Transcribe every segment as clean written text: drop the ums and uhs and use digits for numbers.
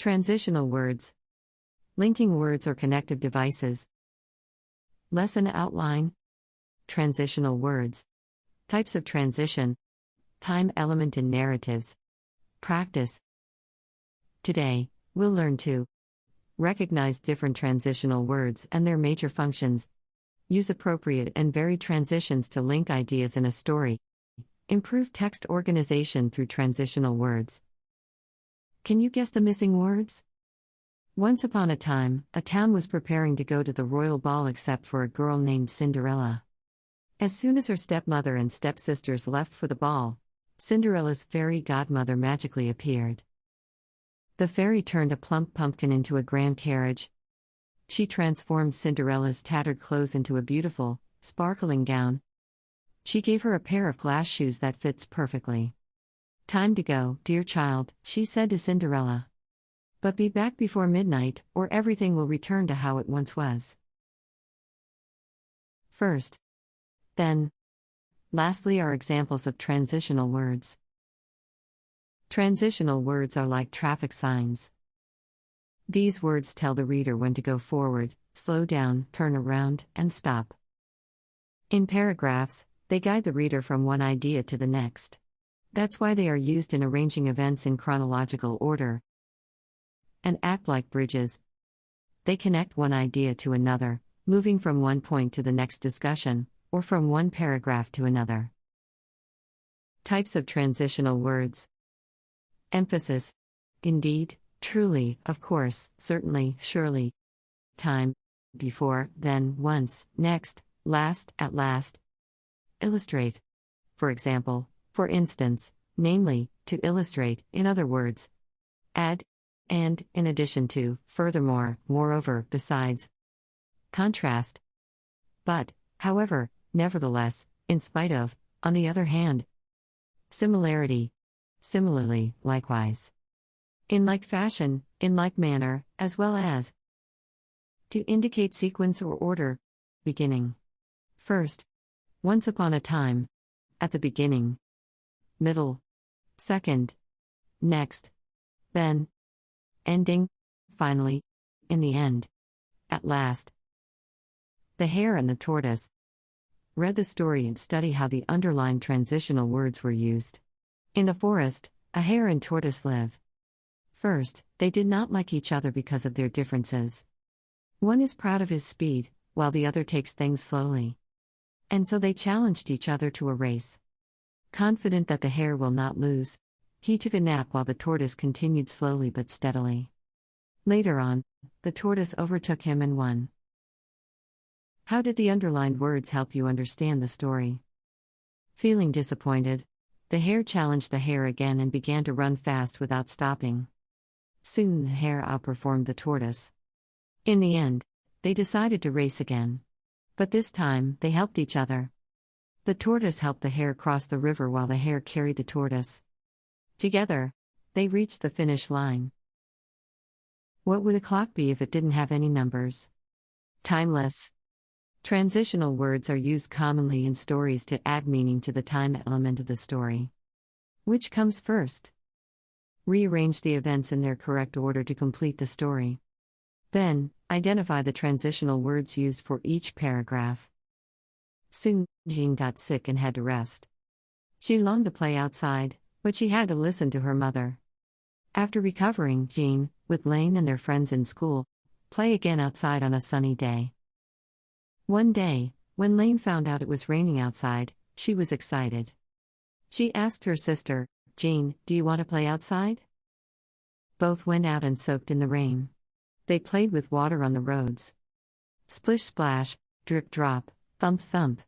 Transitional words. Linking words or connective devices. Lesson outline. Transitional words. Types of transition. Time element in narratives. Practice. Today, we'll learn to recognize different transitional words and their major functions. Use appropriate and varied transitions to link ideas in a story. Improve text organization through transitional words. Can you guess the missing words? Once upon a time, a town was preparing to go to the royal ball except for a girl named Cinderella. As soon as her stepmother and stepsisters left for the ball, Cinderella's fairy godmother magically appeared. The fairy turned a plump pumpkin into a grand carriage. She transformed Cinderella's tattered clothes into a beautiful, sparkling gown. She gave her a pair of glass shoes that fits perfectly. "Time to go, dear child," she said to Cinderella. "But be back before midnight, or everything will return to how it once was." First, then, lastly are examples of transitional words. Transitional words are like traffic signs. These words tell the reader when to go forward, slow down, turn around, and stop. In paragraphs, they guide the reader from one idea to the next. That's why they are used in arranging events in chronological order and act like bridges. They connect one idea to another, moving from one point to the next discussion, or from one paragraph to another. Types of transitional words. Emphasis. Indeed, truly, of course, certainly, surely. Time. Before, then, once, next, last, at last. Illustrate. For example, for instance, namely, to illustrate, in other words. Add. And, in addition to, furthermore, moreover, besides. Contrast. But, however, nevertheless, in spite of, on the other hand. Similarity. Similarly, likewise. In like fashion, in like manner, as well as. To indicate sequence or order. Beginning. First. Once upon a time. At the beginning. Middle. Second. Next. Then. Ending. Finally. In the end. At last. The Hare and the Tortoise. Read the story and study how the underlined transitional words were used. In the forest, a hare and tortoise live. First, they did not like each other because of their differences. One is proud of his speed, while the other takes things slowly. And so they challenged each other to a race. Confident that the hare will not lose, he took a nap while the tortoise continued slowly but steadily. Later on, the tortoise overtook him and won. How did the underlined words help you understand the story? Feeling disappointed, the hare challenged the hare again and began to run fast without stopping. Soon the hare outperformed the tortoise. In the end, they decided to race again. But this time, they helped each other. The tortoise helped the hare cross the river while the hare carried the tortoise. Together, they reached the finish line. What would a clock be if it didn't have any numbers? Timeless. Transitional words are used commonly in stories to add meaning to the time element of the story. Which comes first? Rearrange the events in their correct order to complete the story. Then, identify the transitional words used for each paragraph. Soon, Jean got sick and had to rest. She longed to play outside, but she had to listen to her mother. After recovering, Jean, with Lane and their friends in school, play again outside on a sunny day. One day, when Lane found out it was raining outside, she was excited. She asked her sister, "Jean, do you want to play outside?" Both went out and soaked in the rain. They played with water on the roads. Splish splash, drip drop, thump thump.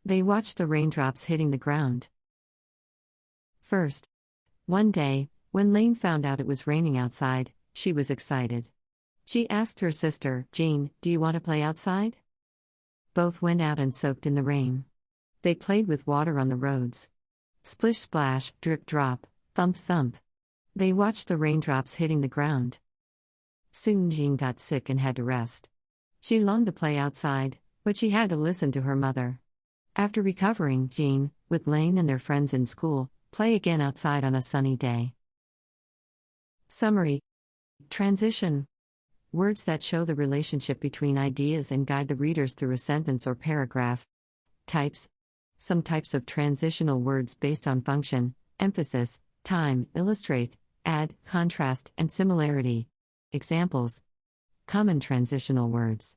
They watched the raindrops hitting the ground. First. One day, when Lane found out it was raining outside, she was excited. She asked her sister, "Jean, do you want to play outside?" Both went out and soaked in the rain. They played with water on the roads. Splish splash, drip drop, thump thump. They watched the raindrops hitting the ground. Soon Jean got sick and had to rest. She longed to play outside, but she had to listen to her mother. After recovering, Jean, with Lane and their friends in school, play again outside on a sunny day. Summary. Transition. Words that show the relationship between ideas and guide the readers through a sentence or paragraph. Types. Some types of transitional words based on function, emphasis, time, illustrate, add, contrast, and similarity. Examples. Common transitional words.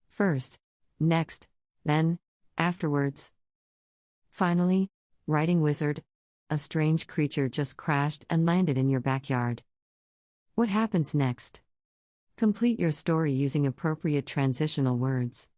First, next, then, afterwards. Finally, writing wizard. A strange creature just crashed and landed in your backyard. What happens next? Complete your story using appropriate transitional words.